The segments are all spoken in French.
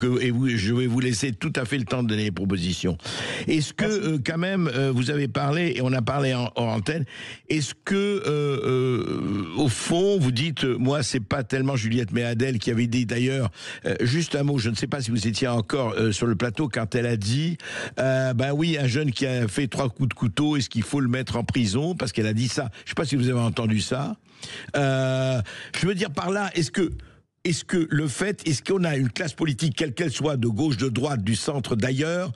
je vais vous laisser tout à fait le temps de donner les propositions. Est-ce que, quand même, vous avez parlé, et on a parlé en antenne, est-ce que, au fond, vous dites, moi, c'est pas tellement Juliette Méadel qui avait dit d'ailleurs, juste un mot, je ne sais pas si vous étiez encore sur le plateau quand elle a dit, ben oui, un jeune qui a fait 3 coups de couteau, est-ce qu'il faut le mettre en prison? Parce qu'elle a dit ça. Je ne sais pas si vous avez entendu ça. Je veux dire par là, est-ce qu'on a une classe politique, quelle qu'elle soit, de gauche, de droite, du centre, d'ailleurs,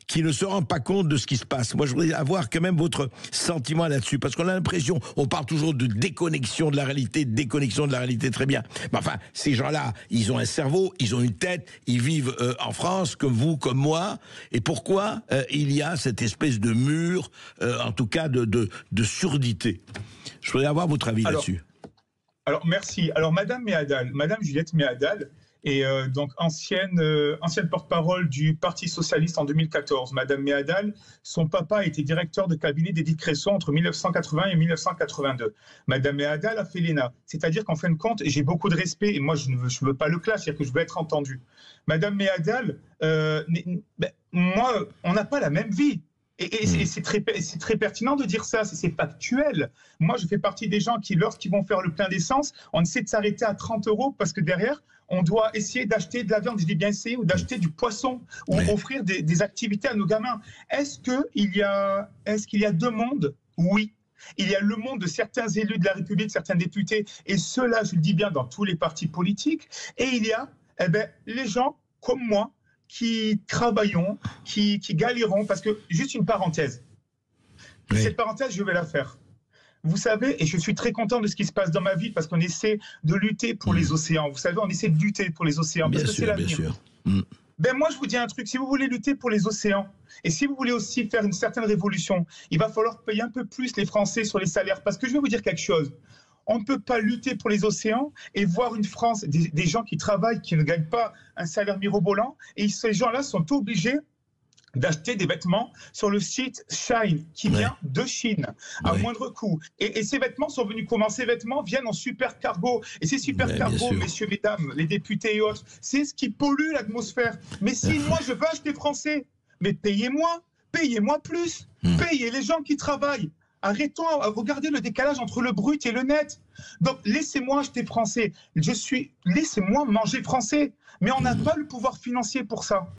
qui ne se rend pas compte de ce qui se passe? Moi, je voudrais avoir quand même votre sentiment là-dessus, parce qu'on a l'impression, on parle toujours de déconnexion de la réalité, très bien. Mais enfin, ces gens-là, ils ont un cerveau, ils ont une tête, ils vivent en France, comme vous, comme moi, et pourquoi il y a cette espèce de mur, en tout cas de surdité? Je voudrais avoir votre avis là-dessus. Alors, merci. Alors, Madame Juliette Méadel est donc ancienne porte-parole du Parti socialiste en 2014. Madame Méadel, son papa était directeur de cabinet d'Édith Cresson entre 1980 et 1982. Madame Méadel a fait l'ENA. C'est-à-dire qu'en fin de compte, j'ai beaucoup de respect, et moi, je ne veux pas le clash, c'est-à-dire que je veux être entendu. Madame Méadel, moi, on n'a pas la même vie. Et c'est très pertinent de dire ça, c'est factuel. Moi, je fais partie des gens qui, lorsqu'ils vont faire le plein d'essence, on essaie de s'arrêter à 30 € parce que derrière, on doit essayer d'acheter de la viande, je dis bien essayer, ou d'acheter du poisson, ou offrir des activités à nos gamins. Est-ce qu'il y a deux mondes? Oui. Il y a le monde de certains élus de la République, certains députés, et ceux-là, je le dis bien, dans tous les partis politiques. Et il y a les gens comme moi, qui travaillons, qui galérons, parce que, juste une parenthèse, cette parenthèse, je vais la faire. Vous savez, et je suis très content de ce qui se passe dans ma vie, parce qu'on essaie de lutter pour les océans. Vous savez, on essaie de lutter pour les océans, parce que c'est l'avenir. Moi, je vous dis un truc, si vous voulez lutter pour les océans, et si vous voulez aussi faire une certaine révolution, il va falloir payer un peu plus les Français sur les salaires, parce que je vais vous dire quelque chose. On ne peut pas lutter pour les océans et voir une France, des gens qui travaillent, qui ne gagnent pas un salaire mirobolant, et ces gens-là sont obligés d'acheter des vêtements sur le site Shine, qui vient de Chine, à moindre coût. Et ces vêtements sont venus comment? Ces vêtements viennent en super cargo. Et ces super cargos, messieurs, mesdames, les députés et autres, c'est ce qui pollue l'atmosphère. Mais si moi, je veux acheter français, mais payez-moi plus, payez les gens qui travaillent. Arrêtons à regarder le décalage entre le brut et le net. Donc, laissez-moi acheter français. Laissez-moi manger français. Mais on n'a pas le pouvoir financier pour ça.